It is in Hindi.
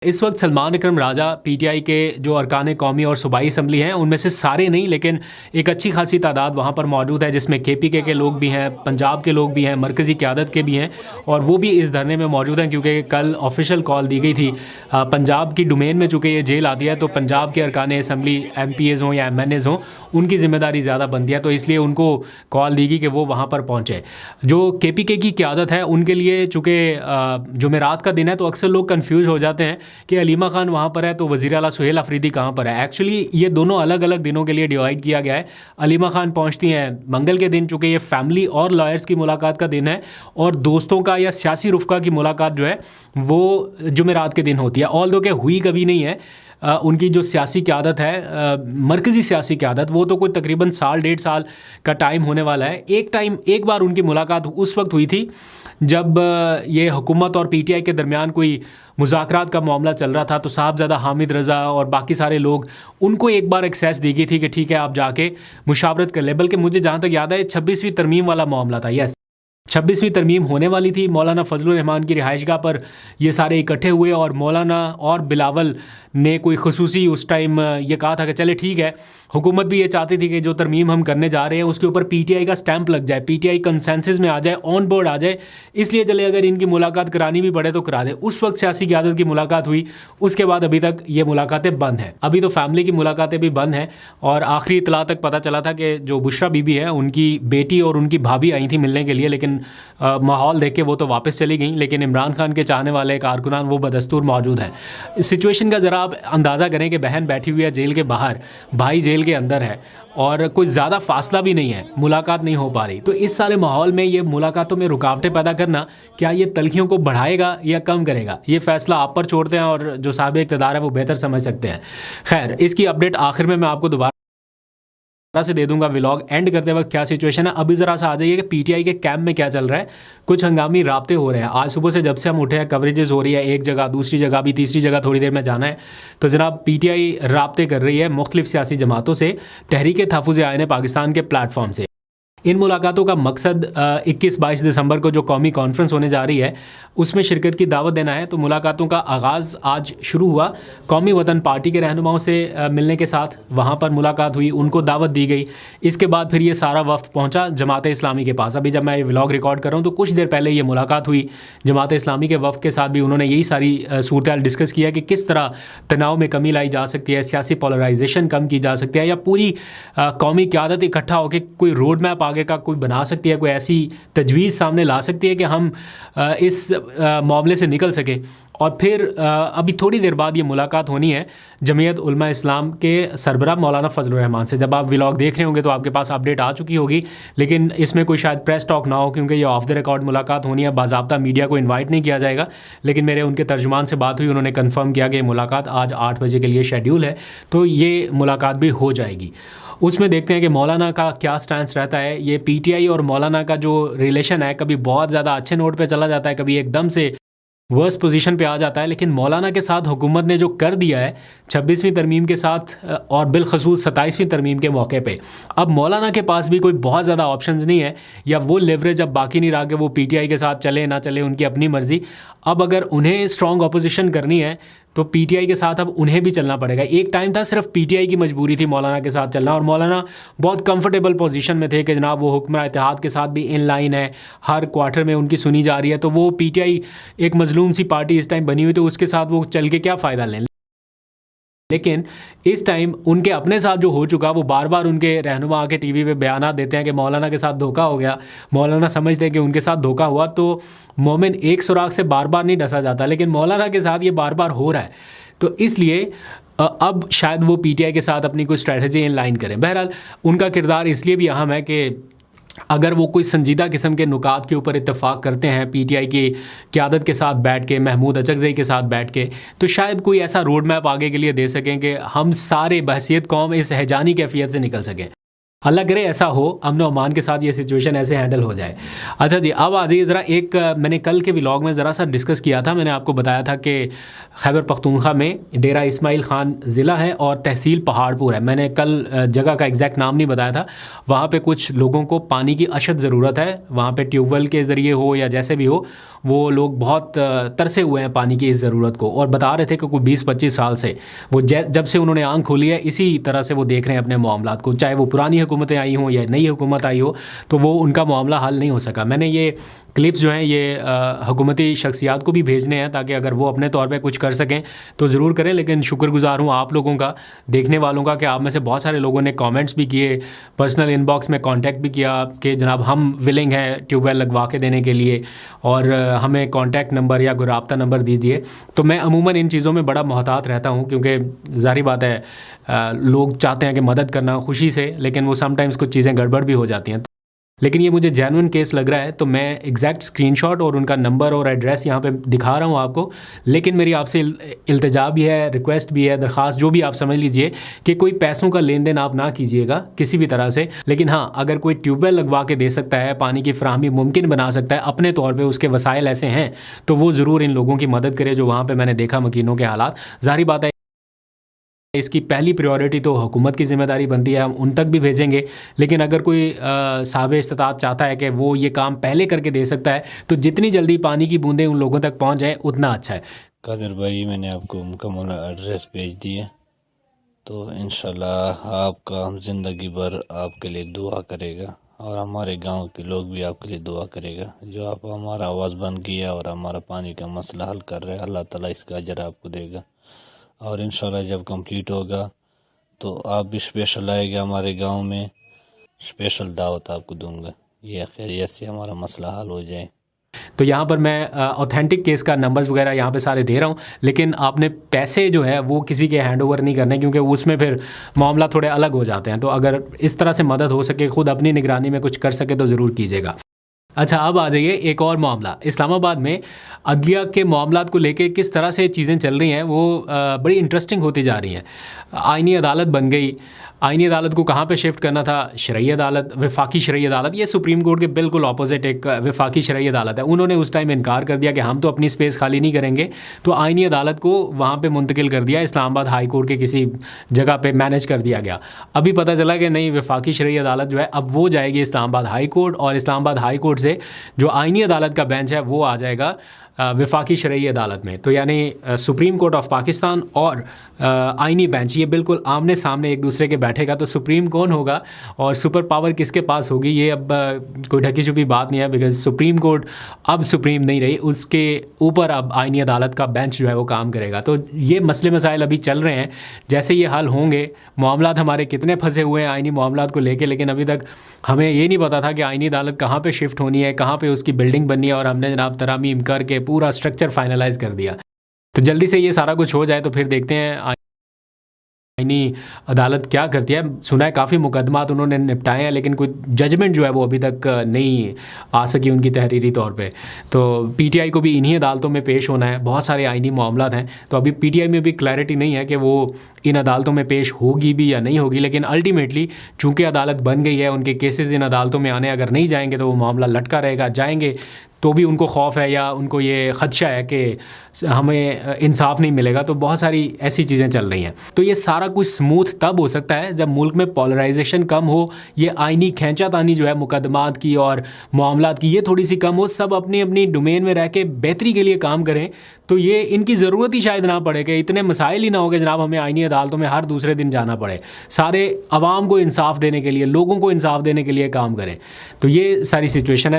इस वक्त सलमान अकरम राजा पीटीआई के जो अरकान कौमी और सूबाई असम्बली हैं उनमें से सारे नहीं, लेकिन एक अच्छी खासी तादाद वहाँ पर मौजूद है, जिसमें केपीके के लोग भी हैं, पंजाब के लोग भी हैं, मरकज़ी क़यादत के भी हैं, और वो भी इस धरने में मौजूद हैं क्योंकि कल ऑफिशियल कॉल दी गई थी। पंजाब की डोमेन में चूँकि ये जेल आती है तो पंजाब के अरकान असम्बली MPAs हों या MNAs हों, उनकी ज़िम्मेदारी ज़्यादा बनती है, तो इसलिए उनको कॉल दी गई कि वो वहाँ पर पहुँचे। जो केपीके की क़यादत है उनके लिए चूँकि जुमेरात का दिन है तो अक्सर लोग कन्फ्यूज़ हो जाते हैं कि अलीमा खान वहाँ पर है तो वज़ीर आला सुहेल अफरीदी कहाँ पर है। एक्चुअली ये दोनों अलग अलग दिनों के लिए डिवाइड किया गया है। अलीमा खान पहुँचती हैं मंगल के दिन, चूँकि ये फैमिली और लॉयर्स की मुलाकात का दिन है, और दोस्तों का या सियासी रुफ़का की मुलाकात जो है वो जुमेरात के दिन होती है। ऑल दो के हुई कभी नहीं है। उनकी जो सियासी क़यादत है, मरकज़ी सियासी क़यादत, वो तो कोई तकरीबन साल 1.5 साल का टाइम होने वाला है। एक बार उनकी मुलाकात उस वक्त हुई थी जब ये हुकूमत और पीटीआई के दरमियान कोई मुज़ाकरात का मामला चल रहा था, तो साहबज़ादा हामिद रज़ा और बाकी सारे लोग, उनको एक बार एक्सेस दी गई थी कि ठीक है आप जाके मुशावरत कर ले। बल्कि मुझे जहाँ तक याद है 26वीं तरमीम वाला मामला था। यस, 26वीं तरमीम होने वाली थी। मौलाना फजलुर रहमान की रिहाइशगाह पर ये सारे इकट्ठे हुए और मौलाना और बिलावल ने कोई खुसूसी उस टाइम ये कहा था कि चले ठीक है, हुकूमत भी ये चाहती थी कि जो तरमीम हम करने जा रहे हैं उसके ऊपर पीटीआई का स्टैंप लग जाए, पीटीआई कंसेंसस में आ जाए, ऑन बोर्ड आ जाए, इसलिए चले अगर इनकी मुलाकात करानी भी पड़े तो करा दे। उस वक्त सियासी क़यादत की मुलाकात हुई, उसके बाद अभी तक ये मुलाकातें बंद हैं। अभी तो फैमिली की मुलाकातें भी बंद हैं, और आखिरी इतला तक पता चला था कि जो बुशरा बीबी है उनकी बेटी और उनकी भाभी आई थी मिलने के लिए, लेकिन माहौल देख के वो तो वापस चली गई। लेकिन इमरान खान के चाहने वाले कारकुनान वो बदस्तूर मौजूद हैं। इस सिचुएशन का ज़रा आप अंदाज़ा करें कि बहन बैठी हुई है जेल के बाहर, भाई जेल के अंदर है, और कोई ज़्यादा फासला भी नहीं है, मुलाकात नहीं हो पा रही। तो इस सारे माहौल में ये मुलाकातों में रुकावटें पैदा करना, क्या ये तलखियों को बढ़ाएगा या कम करेगा, ये फ़ैसला आप पर छोड़ते हैं, और जो साहिब इक़्तिदार है वो बेहतर समझ सकते हैं। खैर, इसकी अपडेट आखिर में मैं आपको दोबारा से दे दूंगा। व्लॉग एंड करते वक्त क्या सिचुएशन है, अभी ज़रा सा आ जाइए कि पीटीआई के कैंप में क्या चल रहा है। कुछ हंगामी राब्ते हो रहे हैं। आज सुबह से जब से हम उठे हैं कवरेजेस हो रही है, एक जगह, दूसरी जगह, भी तीसरी जगह थोड़ी देर में जाना है। तो जनाब पीटीआई राब्ते कर रही है मुख्तलिफ सियासी जमातों से, तहरीक तहफ़्फ़ुज़ आईन पाकिस्तान के प्लेटफॉर्म से। इन मुलाकातों का मकसद 21-22 दिसंबर को जो कौमी कॉन्फ्रेंस होने जा रही है उसमें शिरकत की दावत देना है। तो मुलाकातों का आगाज़ आज शुरू हुआ। कौमी वतन पार्टी के रहनुमाओं से मिलने के साथ वहाँ पर मुलाकात हुई, उनको दावत दी गई। इसके बाद फिर ये सारा वफ़द पहुँचा जमात इस्लामी के पास। अभी जब मैं ये व्लॉग रिकॉर्ड कर रहा हूँ तो कुछ देर पहले ये मुलाकात हुई जमात इस्लामी के वफ़द के साथ भी। उन्होंने यही सारी सूरत डिस्कस किया कि किस तरह तनाव में कमी लाई जा सकती है, सियासी पोलराइजेशन कम की जा सकती है, या पूरी कौमी क़यादत इकट्ठा होकर कोई रोड मैप आगे का कोई बना सकती है, कोई ऐसी तजवीज़ सामने ला सकती है कि हम इस मामले से निकल सके। और फिर अभी थोड़ी देर बाद ये मुलाकात होनी है जमीयत उलमा इस्लाम के सरबराह मौलाना फजलुर रहमान से। जब आप व्लॉग देख रहे होंगे तो आपके पास अपडेट आ चुकी होगी, लेकिन इसमें कोई शायद प्रेस टॉक ना हो क्योंकि ये ऑफ द रिकॉर्ड मुलाकात होनी है। बाज़ाब्ता मीडिया को इन्वाइट नहीं किया जाएगा, लेकिन मेरे उनके तर्जुमान से बात हुई, उन्होंने कन्फर्म किया कि ये मुलाकात आज 8 बजे के लिए शेड्यूल है, तो ये मुलाकात भी हो जाएगी। उसमें देखते हैं कि मौलाना का क्या स्टैंस रहता है। ये पीटीआई और मौलाना का जो रिलेशन है कभी बहुत ज़्यादा अच्छे नोट पे चला जाता है, कभी एकदम से वर्स्ट पोजीशन पे आ जाता है। लेकिन मौलाना के साथ हुकूमत ने जो कर दिया है 26वीं तरमीम के साथ, और बिलखसूस 27वीं तरमीम के मौके पे, अब मौलाना के पास भी कोई बहुत ज़्यादा ऑप्शंस नहीं है, या वो लेवरेज अब बाकी नहीं रहा कि वो पीटीआई के साथ चले ना चले, उनकी अपनी मर्ज़ी। अब अगर उन्हें स्ट्रॉन्ग अपोजिशन करनी है तो पीटीआई के साथ अब उन्हें भी चलना पड़ेगा। एक टाइम था सिर्फ पीटीआई की मजबूरी थी मौलाना के साथ चलना, और मौलाना बहुत कंफर्टेबल पोजीशन में थे कि जनाब वो हुक्मरान इत्तेहाद के साथ भी इन लाइन है, हर क्वार्टर में उनकी सुनी जा रही है। तो वो पीटीआई एक मजलूम सी पार्टी इस टाइम बनी हुई, तो उसके साथ वो चल के क्या फ़ायदा लें। लेकिन इस टाइम उनके अपने साथ जो हो चुका, वो बार बार उनके रहनुमा आके टीवी पे बयान देते हैं कि मौलाना के साथ धोखा हो गया। मौलाना समझते हैं कि उनके साथ धोखा हुआ, तो मोमिन एक सुराग से बार बार नहीं डसा जाता, लेकिन मौलाना के साथ ये बार बार हो रहा है। तो इसलिए अब शायद वो पीटीआई के साथ अपनी कोई स्ट्रैटेजी इन लाइन करें। बहरहाल उनका किरदार इसलिए भी अहम है कि अगर वो कोई संजीदा किस्म के नुकात के ऊपर इत्तेफाक करते हैं पीटीआई की क़यादत के साथ बैठ के, महमूद अचकज़ई के साथ बैठ के, तो शायद कोई ऐसा रोड मैप आगे के लिए दे सकें कि हम सारे बहसीत कौम इस हैजानी कैफियत से निकल सकें। अल्लाह करे ऐसा हो, अमन अमान के साथ ये सिचुएशन ऐसे हैंडल हो जाए। अच्छा जी, अब आ जाइए ज़रा एक मैंने कल के व्लॉग में ज़रा सा डिस्कस किया था। मैंने आपको बताया था कि खैबर पख्तूनख्वा में डेरा इस्माइल ख़ान ज़िला है और तहसील पहाड़पुर है। मैंने कल जगह का एग्जैक्ट नाम नहीं बताया था। वहाँ पे कुछ लोगों को पानी की अशद ज़रूरत है। वहाँ पे ट्यूबवेल के ज़रिए हो या जैसे भी हो, वो लोग बहुत तरसे हुए हैं पानी की इस ज़रूरत को, और बता रहे थे कि कोई 20-25 साल से वो जब से उन्होंने आंख खोली है इसी तरह से वो देख रहे हैं अपने मामलात को। चाहे वो पुरानी हुकूमतें आई हों या नई हुकूमत आई हो, तो वो उनका मामला हल नहीं हो सका। मैंने ये क्लिप्स जो हैं ये हुकूमती शख्सियात को भी भेजने हैं ताकि अगर वो अपने तौर पे कुछ कर सकें तो ज़रूर करें। लेकिन शुक्रगुज़ार हूँ आप लोगों का, देखने वालों का, कि आप में से बहुत सारे लोगों ने कमेंट्स भी किए, पर्सनल इनबॉक्स में कांटेक्ट भी किया कि जनाब हम विलिंग हैं ट्यूबवेल लगवा के देने के लिए, और हमें कॉन्टैक्ट नंबर या कोई रब्ता नंबर दीजिए। तो मैं अमूमन इन चीज़ों में बड़ा मोहतात रहता हूँ, क्योंकि ज़ाहिर बात है लोग चाहते हैं कि मदद करना खुशी से, लेकिन वो समटाइम्स कुछ चीज़ें गड़बड़ भी हो जाती हैं। लेकिन ये मुझे जेन्युइन केस लग रहा है, तो मैं एग्जैक्ट स्क्रीनशॉट और उनका नंबर और एड्रेस यहाँ पे दिखा रहा हूँ आपको। लेकिन मेरी आपसे इल्तिजा भी है, रिक्वेस्ट भी है, दरख्वास्त जो भी आप समझ लीजिए, कि कोई पैसों का लेन देन आप ना कीजिएगा किसी भी तरह से। लेकिन हाँ, अगर कोई ट्यूबवेल लगवा के दे सकता है, पानी की फ्राहमी मुमकिन बना सकता है अपने तौर पर, उसके वसाइल ऐसे हैं, तो वो ज़रूर इन लोगों की मदद करे जो वहाँ पर मैंने देखा मकीनों के हालात। ज़ाहिर बात है इसकी पहली प्रायोरिटी तो हुकूमत की ज़िम्मेदारी बनती है, हम उन तक भी भेजेंगे। लेकिन अगर कोई साहिब इस्तात चाहता है कि वो ये काम पहले करके दे सकता है, तो जितनी जल्दी पानी की बूंदें उन लोगों तक पहुंच जाए उतना अच्छा है। कादिर भाई, मैंने आपको मुकम्मल एड्रेस भेज दिया, तो इंशाल्लाह आपका हम ज़िंदगी भर आपके लिए दुआ करेगा, और हमारे गांव के लोग भी आपके लिए दुआ करेगा। जो आप हमारा आवाज़ बन किया और हमारा पानी का मसला हल कर रहे हैं, अल्लाह ताला इसका अजर आपको देगा। और इंशाल्लाह जब कंप्लीट होगा तो आप भी स्पेशल आएगा हमारे गांव में, स्पेशल दावत आपको दूंगा, ये खैरियत से हमारा मसला हल हो जाए। तो यहाँ पर मैं ऑथेंटिक केस का नंबर्स वगैरह यहाँ पे सारे दे रहा हूँ, लेकिन आपने पैसे जो है वो किसी के हैंड ओवर नहीं करने, क्योंकि उसमें फिर मामला थोड़े अलग हो जाते हैं। तो अगर इस तरह से मदद हो सके, खुद अपनी निगरानी में कुछ कर सके, तो ज़रूर कीजिएगा। अच्छा, अब आ जाइए एक और मामला। इस्लामाबाद में अदलिया के मामलात को लेके किस तरह से चीज़ें चल रही हैं वो बड़ी इंटरेस्टिंग होती जा रही हैं। आईनी अदालत बन गई। आईनी अदालत को कहाँ पे शिफ्ट करना था? शरई अदालत, वफाकी शरई अदालत। ये सुप्रीम कोर्ट के बिल्कुल ऑपोजिट एक वफाकी शरई अदालत है। उन्होंने उस टाइम इनकार कर दिया कि हम तो अपनी स्पेस खाली नहीं करेंगे, तो आईनी अदालत को वहाँ पे मुंतकिल कर दिया, इस्लामाबाद हाई कोर्ट के किसी जगह पे मैनेज कर दिया गया। अभी पता चला कि नहीं, वफाकी शरई अदालत जो है अब वो जाएगी इस्लामाबाद हाई कोर्ट, और इस्लामाबाद हाई कोर्ट से जो आईनी अदालत का बेंच है वो आ जाएगा वफाकी शरई अदालत में। तो यानी सुप्रीम कोर्ट ऑफ पाकिस्तान और आईनी बेंच ये बिल्कुल आमने सामने एक दूसरे के बैठेगा। तो सुप्रीम कौन होगा और सुपर पावर किसके पास होगी, ये अब कोई ढकी छुपी बात नहीं है, बिकॉज सुप्रीम कोर्ट अब सुप्रीम नहीं रही, उसके ऊपर अब आईनी अदालत का बेंच जो है वो काम करेगा। तो ये मसले मसाइल अभी चल रहे हैं, जैसे ये हल होंगे। मामलात हमारे कितने फंसे हुए हैं आईनी मामलात को लेके, लेकिन अभी तक हमें ये नहीं पता था कि आईनी अदालत कहाँ पे शिफ्ट होनी है, कहाँ पे उसकी बिल्डिंग बननी है, और हमने जनाब तरामीम करके पूरा स्ट्रक्चर फाइनलाइज कर दिया। तो जल्दी से ये सारा कुछ हो जाए तो फिर देखते हैं आईनी अदालत क्या करती है। सुना है काफ़ी मुकदमात उन्होंने निपटाए हैं, लेकिन कोई जजमेंट जो है वो अभी तक नहीं आ सकी उनकी तहरीरी तौर पे। तो पीटीआई को भी इन्हीं अदालतों में पेश होना है, बहुत सारे आईनी मामलात हैं। तो अभी पीटीआई में भी क्लैरिटी नहीं है कि वो इन अदालतों में पेश होगी भी या नहीं होगी, लेकिन अल्टीमेटली चूँकि अदालत बन गई है, उनके केसेस इन अदालतों में आने अगर नहीं जाएंगे तो वो मामला लटका रहेगा। जाएंगे तो भी उनको खौफ है या उनको ये ख़दशा है कि हमें इंसाफ नहीं मिलेगा। तो बहुत सारी ऐसी चीज़ें चल रही हैं। तो ये सारा कुछ स्मूथ तब हो सकता है जब मुल्क में पोलराइजेशन कम हो, ये आईनी खींचातानी जो है मुकदमात की और मामलात की ये थोड़ी सी कम हो, सब अपनी अपनी डोमेन में रह के बेहतरी के लिए काम करें, तो ये इनकी ज़रूरत ही शायद ना पड़े कि इतने मसाइल ही ना हो कि जनाब हमें आईनी अदालतों में हर दूसरे दिन जाना पड़े। सारे अवाम को इंसाफ देने के लिए, लोगों को इंसाफ देने के लिए काम करें। तो ये सारी सिचुएशन है।